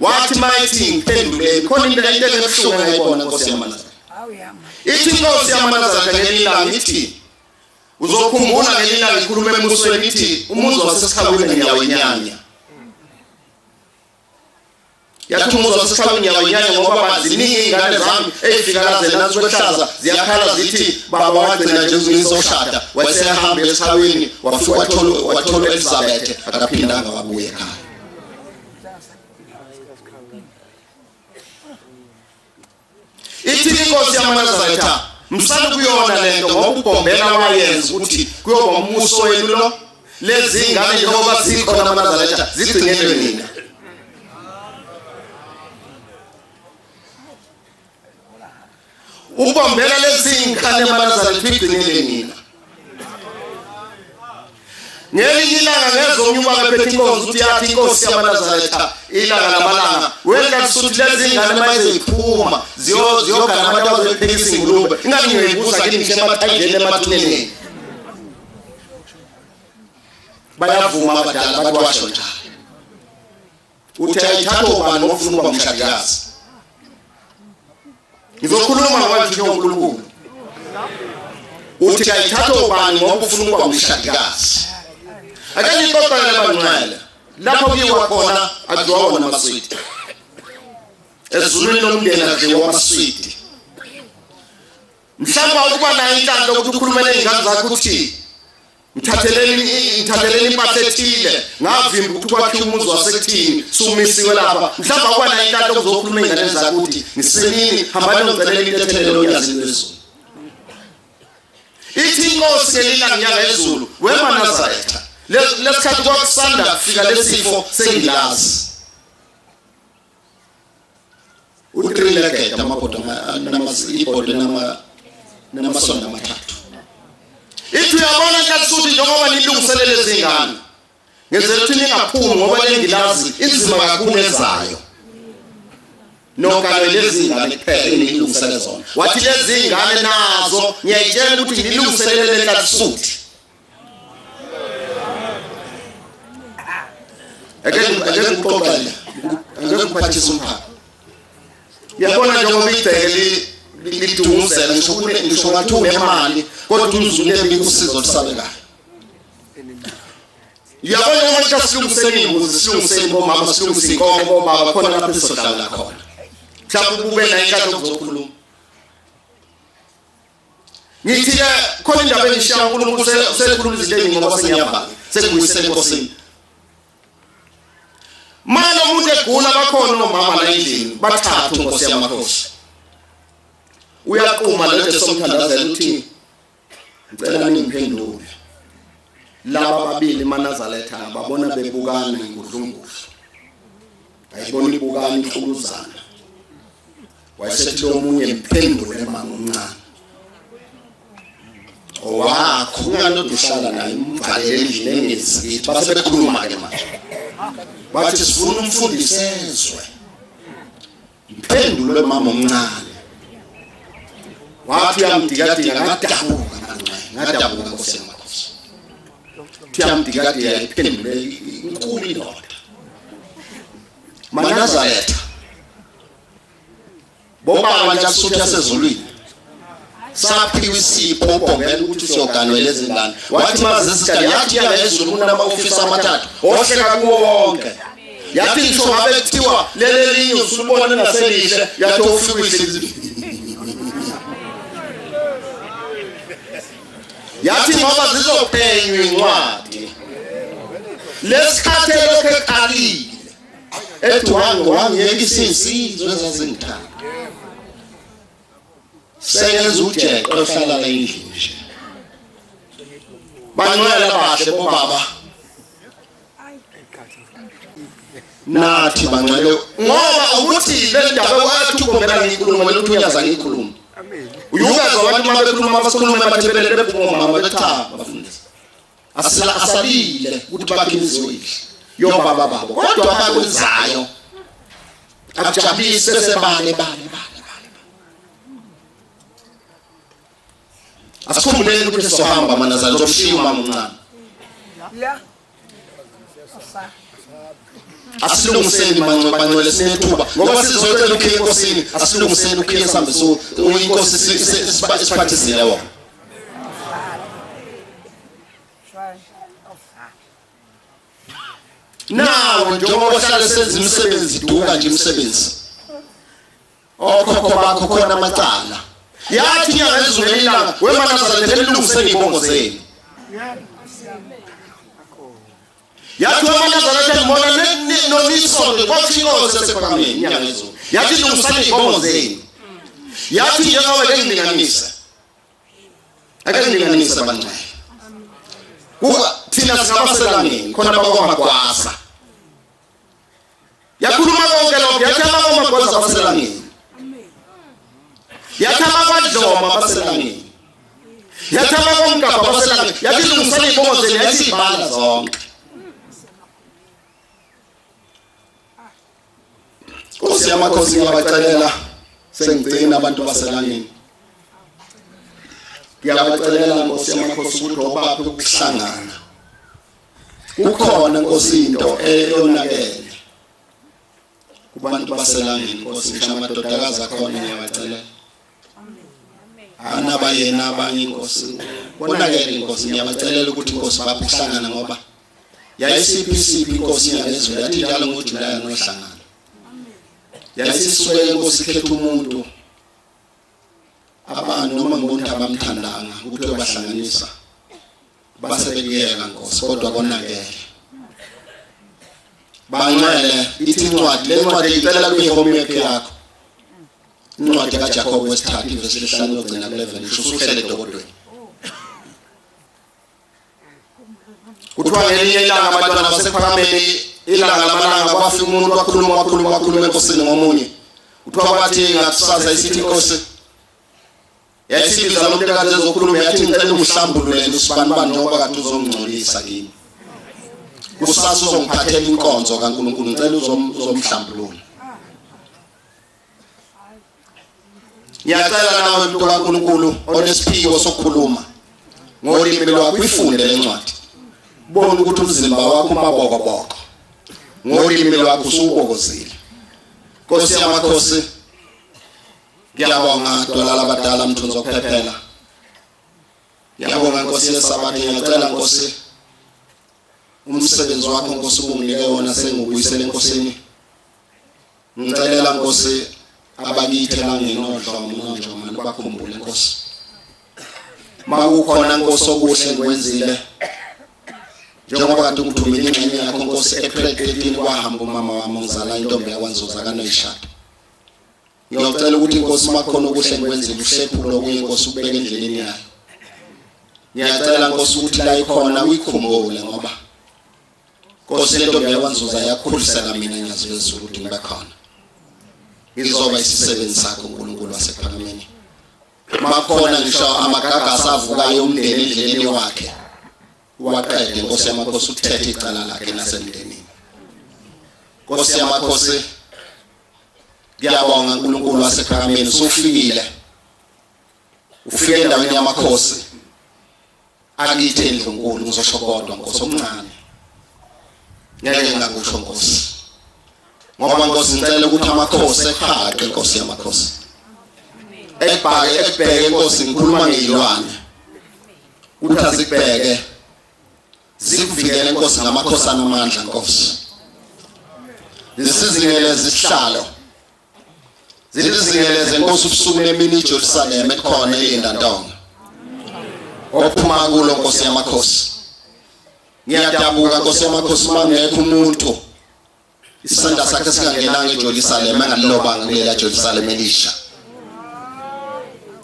S1: wathi mayithi ngiphenduleni khona into ebuhlungu engayibona Nkosi yamaNazaretha ithi Nkosi yamaNazaretha ngelilanga ithi uzokhumbula ngelilanga ikhuluma embusweni ithi umuzi wasesikhawini ngiyawenyanya yathi umuzi wasesihlawini yawenyanya ngoba ziningi ingane zami ezifikalaze nazo kwehlaza ziyakhala zithi baba wagcina nje ngizoshada wasehamba esihlawini wafika wathola Elizabeth akaphindanga wabuye ekhaya. Ithi inkosi yamaNazaretha msana kuyona lento ngoba uBhombela wayenza ukuthi kuyoba umbuso wenu lo lezi ingane njengoba sikhona amaNazaretha zigcinelwe nina. uBhombela lezi ingane amaNazaretha igcinelwe nina. Ngelinye ilanga ngezomnyuma bephethe inkonzo ukuthi yathi inkosi yamaNazaretha ilanga lamalanga wenza suthi lezi ingane mayiziphuma ziyogana abantu abazophekisa ingulube ingabe ngiyibuza kini ngisho emathanjeni emathuneni bayavuma abadala bathi washo njalo. Uthi ayithatha ubani ngofuna ukuba umshadikazi. Ngizokhuluma ngakho uNkulunkulu. Uthi ayithatha ubani ngoba ufuna ukuba umshadikazi. Akani kokala labancane lapho kuyiwa khona akuziwa wona amaswidi ezulwini lomndeni akuziwa amaswidi. Mhlawumbe ukuba nayo inhlanhla ukuthi ukhulume nezingane zakho ukuthi ngithatheleni impahla ethile ngavimba ukuthi kwakhe umuzi wasekuthini sumisiwe lapha. Mhlawumbe ukuba nayo inhlanhla ukuzokhuluma izingane zakho ukuthi ngisenini hambani ngicelela into ethelelo yazi lezulu. Ithi inkosi ngelilanga nyanga ezulu weManazaretha lesikhathi kwakusanda kufika lesifo sengilazi. Utrileketa amabhodo ibhodo namasonto amathathu. Ithi uyabona kakusuthi njengoba nilungiselele izingane ngenzela ukuthi ningaphumi ngoba lengilazi inzima kakhulu ezayo. Nokale lezi ingane kuphela enilungiselele zona. Wathi lezi ingane nazo ngiyayitshela ukuthi nilungiselele kakusuthi. Akeke ngixoxele angeke ngiphathise umphako. Yabona njengoba igceke lidunguzela ngisho ngathi unemali kodwa umzulebe usizo lisabekayo. Yabona uma sisilungiseni imbuzi silungiseni bomama silungiseni inkomo bobaba khona lapho sizohlala khona. Mhlawumbe kube na inkatho kuzokhuluma. Ngithi ke khona indaba engishiya uNkulunkulu sekhuluma izinto eziningi ngoba sengiyabanga sekubuyisela enkosini. Manje umuntu egula bakhona omama la endlini bathathu inkosi yamakhosi. Uyaquma lethe somthandazela uthi ngicela ningiphendule. Laba babili eManazaretha babona bebukana ingudlungudu. Ayibona ibukana ihlukuzana. Wayesethi lo munye mphendule mama omncane. Owakho unganodushala naye umvalele endlini engezikithi base bekhuluma ke manje. Bathi sifuna umfundisi ezwe. Mphendule mama omncane. Wathi yamdikadika ngadabuka Nkosi yamakhosi. Yamdikadika iphendule inkulu indoda. Manazaretha. Bobaba nje asuthi yasezulwini. Saphiwe isipho uBhombela ukuthi siyoganwela izingane. Wathi mazisikali yathi yangezulu kunama-ofisi amathathu. Ohleka kuwo wonke. Yathi ngisho ngabe kuthiwa leli linye usulibona ngaselihle yathi ufika uyihlezi. Yathi ngoba zizophenywa incwadi. Lesikhathi lokho eqalile. Ethi wangiyekisa insizwe ezazingithanda. Sengenza ujeqe ohlala la endlini nje. Banqwela bahle bobaba. Nathi banqwele ngoba ukuthi le ndaba wathi uBhombela ngikhuluma ukuthi unyaza ngikhuluma. Uyukaza abantu mabekhuluma basikhuluma emathebelele bebhuma mama bethaba bafundisa. Asalile ukuthi bakhe imizoyihle. Yobaba babo. Kodwa abakwenzayo akujabulise sebane. Asikhumbuleni ukuthi sizohamba amanazalo zomshiya umama omncane.
S3: Ya.
S1: Asilungiseni banqwele sinethuba ngoba sizocela ukhiye enkosini asilungiseni ukhiye sambe so inkosi isiphathisile wona. nawe njengoba uhlale senza imisebenzi duka nje imisebenzi okhokho bakho khona amacala yathi inyanga ezulele ilanga wemanazarete elungiseni izibongo zenu yathi wemanazarete mbona nonisonto kwakuthikoze sekwameni inyanga ezulu yathi lungiseni izibongo zenu yathi njengoba kengilinganisa akangilinganisa abancane kuba thina singabaselangeni khona bakwamagwasa yakhuluma konke lokho yathi abakwamagwasa abaselangeni yathi abakwadloma abaselangeni yathi abakwamgaba abaselangeni yathi lungisani izibongo zenu yathi ibala zonke Nkosi yamakhosi ngiyabacelela sengigcina abantu baselangeni ngiyabacelela Nkosi yamakhosi ukuthi obaphe ukuhlangana kukhona Nkosi into eyonakele kubantu baselangeni Nkosi ngisho amadodakazi akhona ngiyabacelela anabayena abanye Nkosi bonakele Nkosi ngiyabacelela ukuthi Nkosi baphe ukuhlangana ngoba yayisiphi Nkosi yangezwe yathi njalo ngoJulayi nohlangana yayisisuke Nkosi ikhetha umuntu abantu noma ngibona abamthandanga ukuthi bayabahlanganisa base bekuyeka Nkosi kodwa konakele bangcwele ithi incwadi le ncwadi icela kuyihomework yakho incwadi kaJakobe wesithathu verse 5 yogcina ku11 isho usuhlele edokodweni kuthiwa ngelinye ilanga abantwana basePhakameni ilanga lamalanga kwafika umuntu wakhuluma enkosini ngomunye kuthiwa kwathi ngakusaza isithi inkosi yayisibiza lo muntu kade ezokhuluma yathi ngicela umhlambululele usibanibani njengoba kade uzongcolisa kimi kusasa uzongiphathela inkonzo kaNkulunkulu ngicela uzomhlambulula ngiyacela nawe umuntu kaNkulunkulu onesiphiwo sokukhuluma ngolimi lwakho ifunde lencwadi bona ukuthi umzimba wakho umabokoboko ngolimi lwakho usubokozile Nkosi yamakhosi ngiyabonga dolala abadala mthunzi okuphephela ngiyabonga Nkosi yesabatha ngiyacela Nkosi umsebenzi wakho Nkosi ubunginike wona sengubuyisela enkosini ngicelela Nkosi abakithi langenodlomo bakhumbule Nkosi makukhona Nkosi okuhle ngikwenzile njengoba kade ngithumile ingxenye yakho Nkosi April 13 kwahamba umama wami ngizala intombi yakwaNzuza kaNoyishado ngiyocela ukuthi Nkosi makhona okuhle ngikwenzile uhlephulo kuye Nkosi ubeke endleleni yayo ngiyacela Nkosi ukuthi la ikhona uyikhumbule ngoba Nkosi le ntombi yakwaNzuza yakukhulisela mina ngiyazizwa ukuthi ngibe khona izoba isisebenzi sakho uNkulunkulu wasePhakameni makhona ngisho amagaga asavukayo umndeni endleleni wakhe waqede Nkosi yamakhosi uthethe icala lakhe nasemndenini Nkosi yamakhosi ngiyabonga uNkulunkulu wasePhakameni usufikile ufike endaweni yamakhosi akithi endlunkulu ngizosho kodwa Nkosi omncane ngeke ngakusho Nkosi ngoba Nkosi ngicela ukuthi amakhosi ekhaqe Nkosi yamakhosi ekubheke Nkosi ngikhuluma ngezilwane ukuthi azikubheke zikuvikele Nkosi ngamakhosi anamandla Nkosi zisizingeleze isihlalo zizingeleze Nkosi ubusuku nemini eJerusalem ekhona elindantonga ophuma kulo Nkosi yamakhosi ngiyadabuka Nkosi yamakhosi mangekho umuntu isandla sakhe singangenanga eJerusalem engalilobanga kulela Jerusalem elisha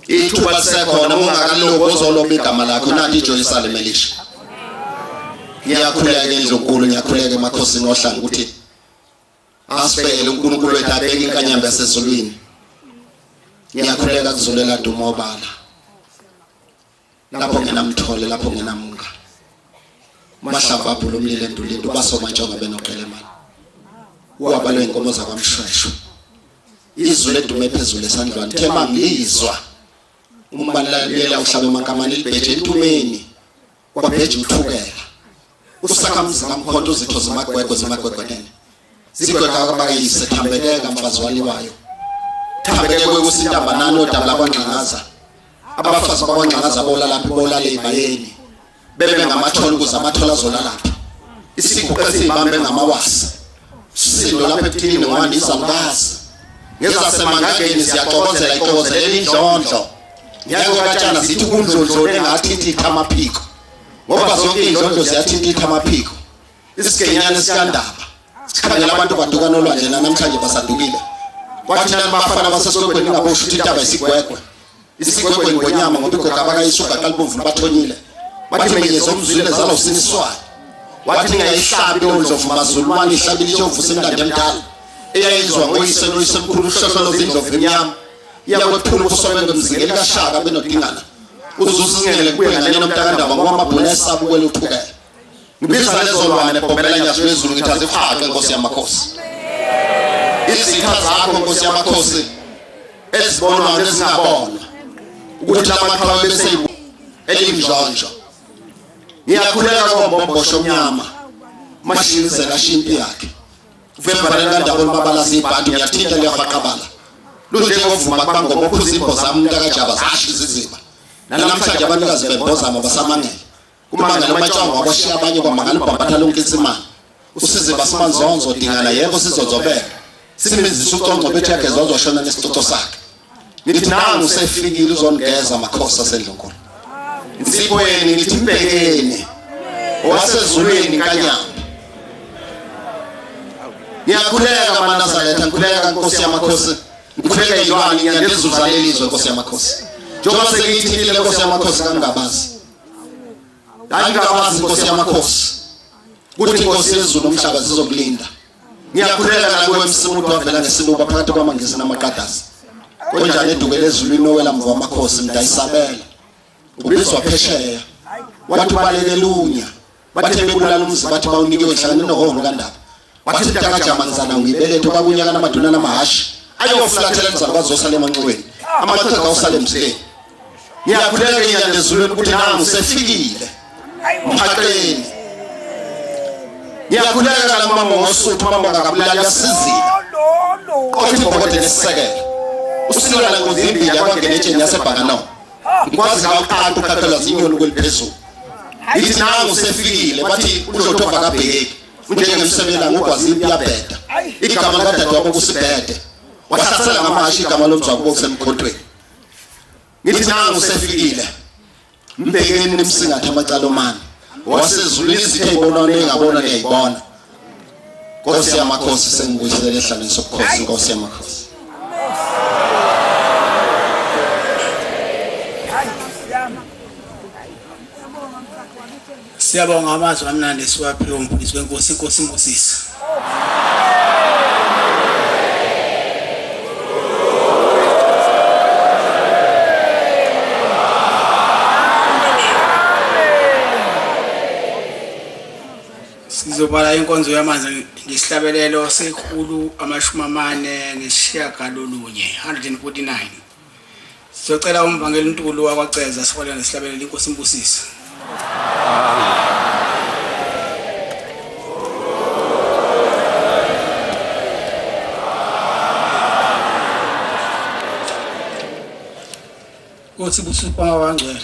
S1: ithuba lisekhona ungakalobi ozoloba igama lakho nathi eJerusalem elisha ngiyakhuleka endlunkulu ngiyakhuleka emakhosini ohlanga ukuthi asibhekele uNkulunkulu wethu abeke inkanyamba yasezulwini ngiyakhuleka kuzulela dumo obala lapho nginamthole lapho nginamunga mahlava abhula umlilo endulini ubasomantshoka benoqelemana wabalwe inkomo zakwamshweshwe izulu edume phezulu esandlwane thema ngizwa umbalalela uhlabe emankamani libheje entumeni kwabheje uthukela usakhamzi kamkhonto uzitho zimagwegwe zigwegwe abayise thambekeka mfazi waliwayo thambekeke kwesintamba nani odaba labangqangaza abafazi babangqangaza bola lapha bola lebayeni bebe ngamathole ukuze amathola azolala lapha isiguqe esibambe ngamawasa sindo lapha ekuthini ngwandisa lukazi ngezasemangangeni siyaxokozela ixokozelela indlondlo nyaka katshana sithi kundlondlo engathintitha amaphiko ngoba zonke indlondlo ziyathintitha amaphiko isigenyana sikandaba sikhangela abantu badukana olwandle namhlanje basadukile kwathi nani bafana basesokweni ngabosho ukuthi intaba isigwegwe isigwegwe ngonyama ngoba igoga bakayisuka qalibomvu bathonyile bathi menyezo umzwile zalo siniswayo wathi ngayihlabi ondlovu mazulwane ihlabile ishovu semlande emdala eyayizwa ngoyise noyise mkhulu uhlohlolo zindlovu emnyama yakwephula ukusobenga umzingeli kaShaka benodingana uzusingele kuye ngane nomntakandaba ngoba amabhuna esabu kweluthukela ngibiza lezolwane bombela nyazo lezulu ngithi azikhaqe Nkosi yamakhosi izitha zakho Nkosi yamakhosi ezibonwa nezingabonwa ukuthi amaqhawe bese elimjonjo ngiyakhuleka ngombombo omnyama mashinzela shimpi yakhe uvembara ngandabo mabala zibhantu ngiyathinta liyafaqabala lunjengovuma kwangoma ophuza imbo zami umntakajaba zasho iziziba namhlanje abanikazi bembozama basamangele kumangala amatshango abashiya abanye kwamangala ubhambatha lonke insimane usize basimanzonzo dingana yebo sizozobeka simenzisa uconco bethu yakhe zozoshona nesicoco sakhe ngithi nangu sefikile uzongeza amakhosi asendlonkolo insipweni ngithi mbekeni owasezulwini kanyamba ngiyakhuleka manazaretha ngikhuleka Nkosi yamakhosi ngikhuleka izilwane ngiyandezuzala elizwe Nkosi yamakhosi njengoba sengiyithintile Nkosi yamakhosi kangabazi angabazi Nkosi yamakhosi kuthi Nkosi yezulu umhlaba zizokulinda ngiyakhuleka nakuwe msimuthi wavela ngesiluba phakathi kwamangisi namaqadazi konjani edukele ezulwini owela mva wamakhosi mdayisabela ubizwa phesheya wathi baleke lunya bathe bebulala umzi bathi bawunikiwe hlangane nohono kandaba bathi mntakajamanzana ngibelethe babunyaka namaduna namahashi ayofulathela emzalo bazosala emanxiweni amaqhega awusale emzileni ngiyakhuleka ngiyandezulweni ukuthi nangu sefikile mphaqeni ngiyakhuleka ngamama ngosuthu mama ngakabulala yasizile qothi ibhokode lesisekelo usilwana ngozimbili yakwangena etsheni yasebhakanawo ngikwazi ngawuqantu ukhathelwa zinyoni kweliphezulu ithi nangu sefikile bathi uDlothova kabheki unjengemsebela ngokwazi impi yabheda igama likadade wabo kusibhede wahlasela ngamahashi igama lomzwabo kusemkhontweni ngithi nangu sefikile mbekeni nimsingatha amacala omani wasezulwini izithe ibona engabona ngiyayibona Nkosi yamakhosi sengibuyisele ehlabeni sobukhosi Nkosi yamakhosi
S4: Siyabonga amazwi amnandi siwaphiwe umfundisi wenkosi Inkosi Mbusisi. Sizobala inkonzo yamanzi ngesihlabelelo sekhulu amashumi amane nesishiyagalolunye 149. Sizocela umvangeli uNtulu wakwaceza siholela ngesihlabelelo Inkosi Mbusisi. Nkosi busipha wangcwele.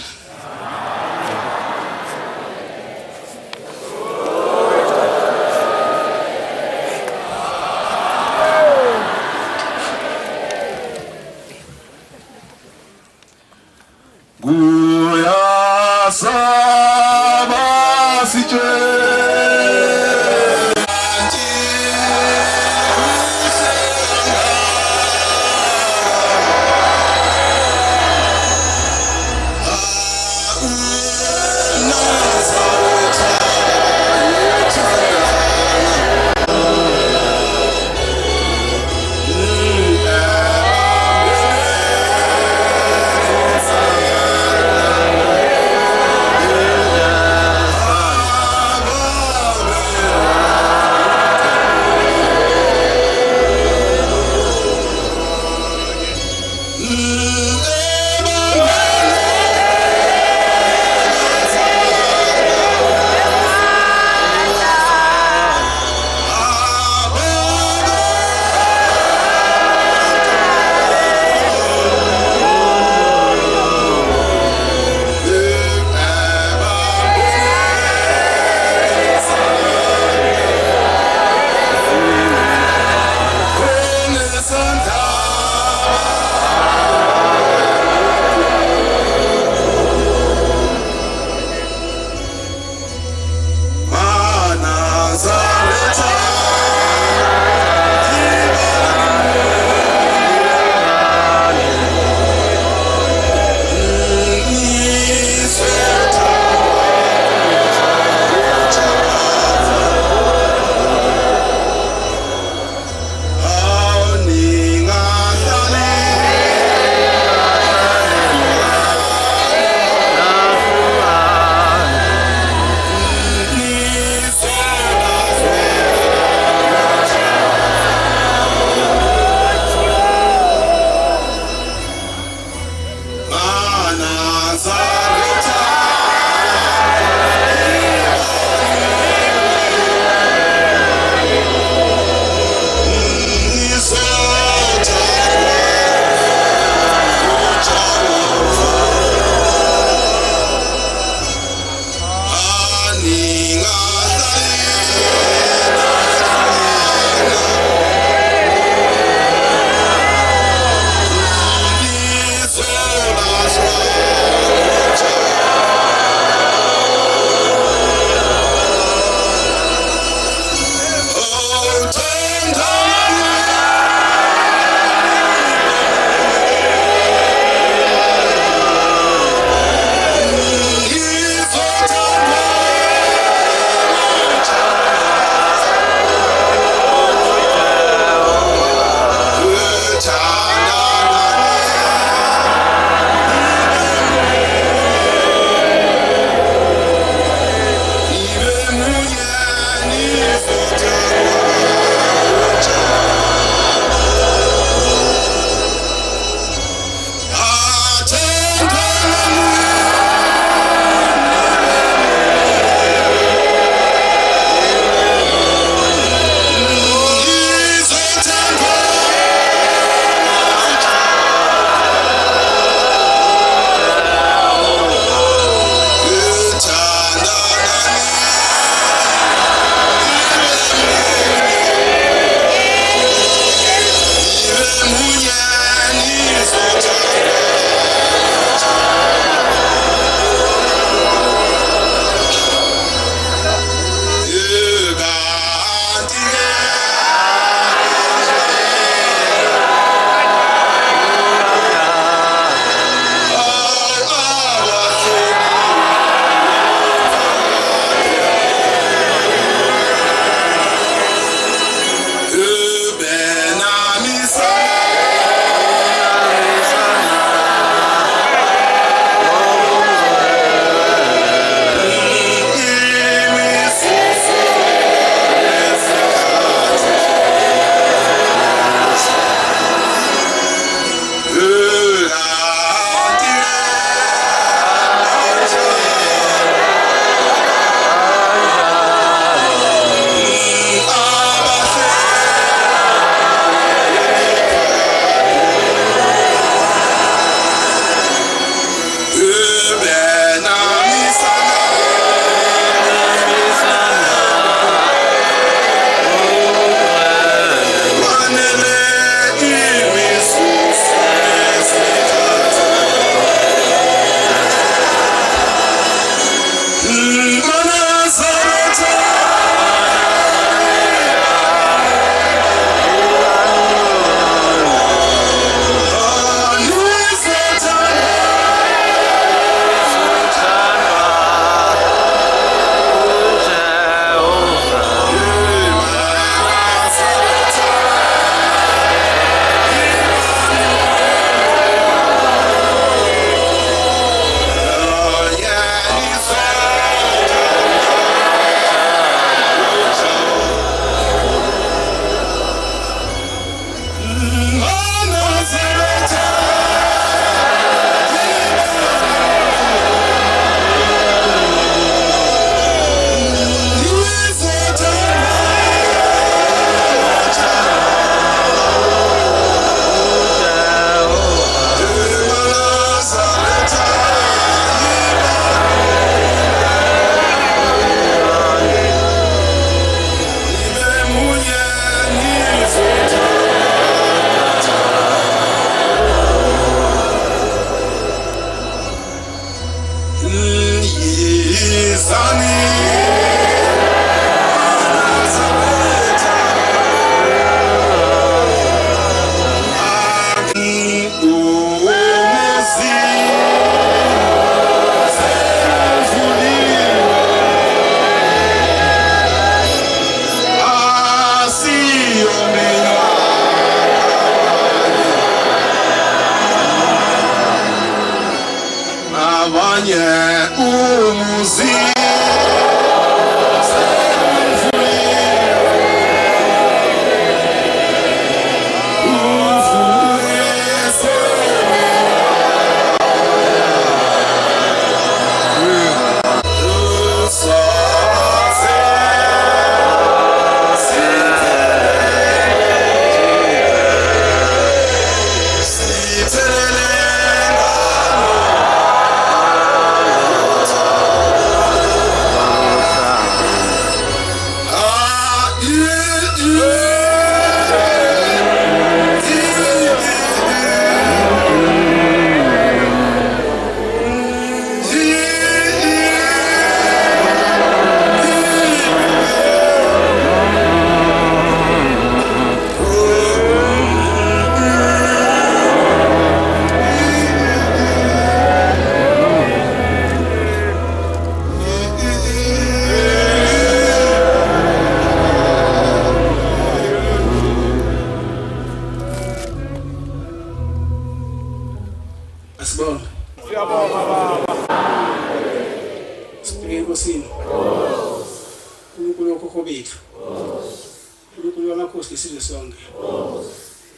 S4: amakhosi lesizwe sonke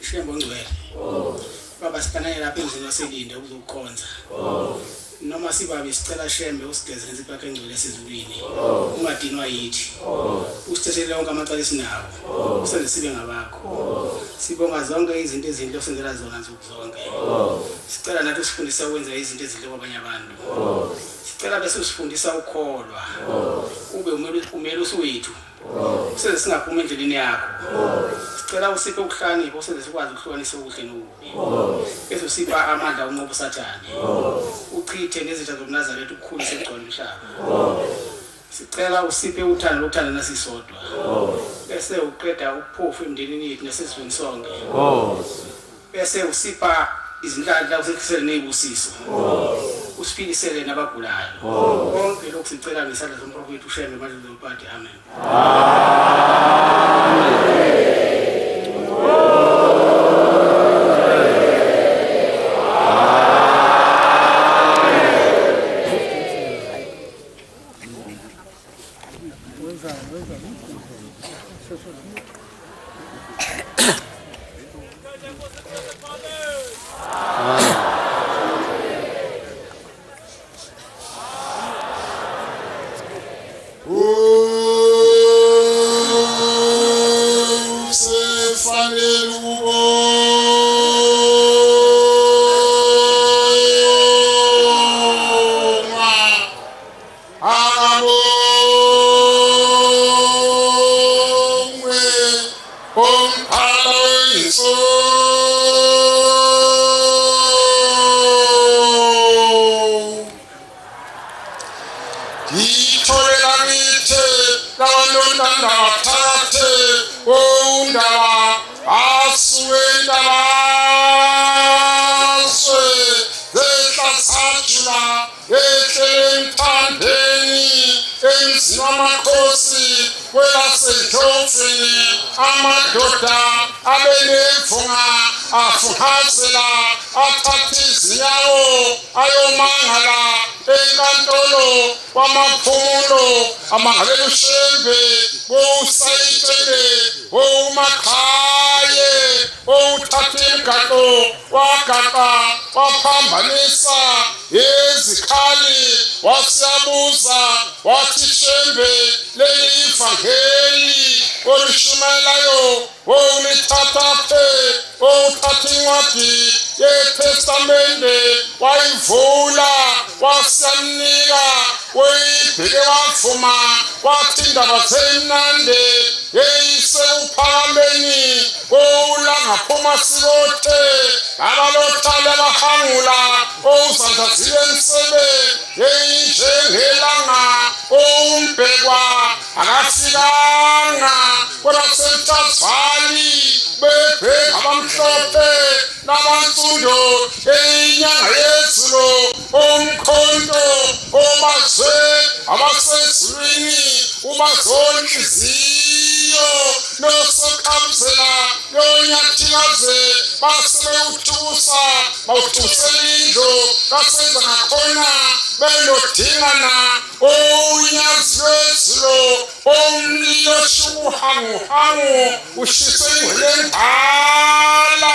S4: Shembo ngcwele baba sikananye lapha endlini yaselinde ukuzokhonza noma sibabe sicela Shembe usigeze ngezipakhe engcwele esezulwini ungadinwa yithi usithethele wonke amacala esinawo usenze sibe ngabakho sibonga zonke izinto ezinhle osenzela zona nsuku zonke sicela nathi usifundisa ukwenza izinto ezinhle kwabanye abantu sicela bese usifundisa ukukholwa ube umele usuwethu usenze singaphuma endleleni yakho sicela usiphe ukuhlonipha usenze sikwazi ukuhlukanisa okuhle nokubi bese usipha amandla unqobo usathane uchithe nezitha zoMnazaretha ukukhulisa egcwele umhlaba sicela usiphe uthando lokuthanda nasisodwa bese uqeda ukuphofu emndenini yethu nasesizweni sonke bese usipha izinhlanhla usekhisele nezibusiso usiphilisele nabagulayo konke lokhu sicela ngesandla somprofeti uShembe manje uZolpati amen
S5: Amangale uShembe usayitshele umakhaye uthathe imigaqo wagaqa waphambanisa izikhali wasiyabuza wathi Shembe leli ivangeli olishumayelayo unithathaphe uthathe incwadi yeTestamente wayivula wasiyamnika uyibheke wavuma wathi indaba zemnande yeyise uphakameni ulangaphuma sikothe abalothala bahangula ozanzazile emsebe yeyinjengelanga umbhekwa akafikanga kwelasemtazali bebheka abamhlophe nabansundo inyanga yezulu umkhonto obazwe abasezulwini ubazonhliziyo nosokhamzela yonyathikaze basebewuthusa bawuthusela indlu kasenza ngakhona benodingana unyazi wezulu umlilo shubuhanguhangu ushise ingwelendala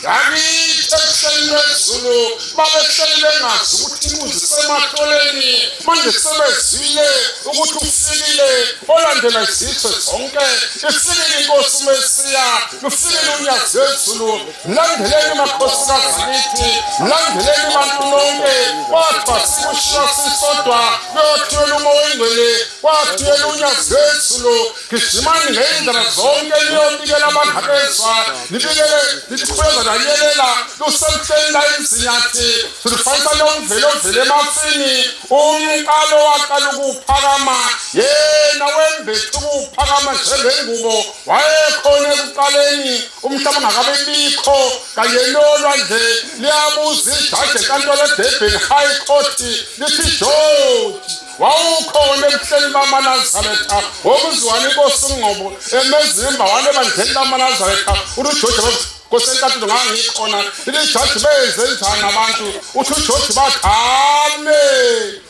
S5: yakithi ebuhleni bezulu babehleli bengazi ukuthi imbuzi semahloleni manje sebezwile ukuthi ufikile olandela izitho zonke ifikile inkosi uMesiya ufikile unyazi wezulu mlandeleni makhosikazi akithi mlandeleni bantu nonke kwathiwa sikushiya sisodwa kuyothwela umoya oyingcwele kwathwela unyazi wezulu gijimani ngey'ndlela zonke liyobikela abangabezwa libikele lichweza lanyelela lusemhleni la imzinyathi silufanisa lomvelo ovele emafini umqalo waqala ukuphakama yena wembethe ukuphakama njengengubo wayekhona ekuqaleni umhlaba ungakabe bikho kanye nolwandle liyabuza ijaji enkantolo eDurban High Court lithi George wawukhona ebuhleni bamaNazaretha okuzwana inkosi uNgcobo emezimba wale bandlela bamaNazaretha uJoji Kosenkantolo ngangikhona ijaji benze njani abantu uthi uJoji bathi ame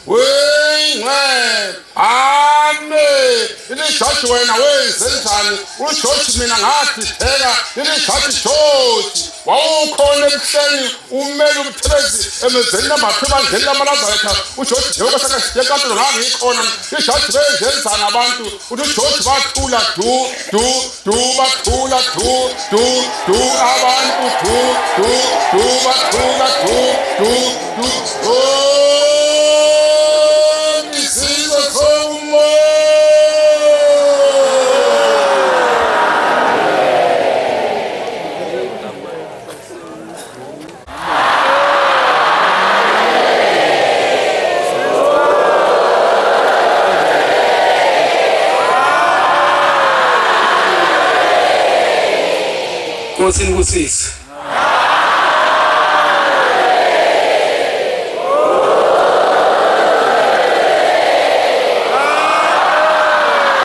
S5: wengwe ame ijaji wena wenze njani uJoji mina ngathi phela ijaji George wawukhona ebuhleni umeli umthebezi emezeni nambathu ebandleni lamalazareta uJoji njengoba senkantolo ngangikhona ijaji benze njani abantu uthi uJoji bathula bathula abantu bathula isizwe somo
S4: Nkosi ngusisi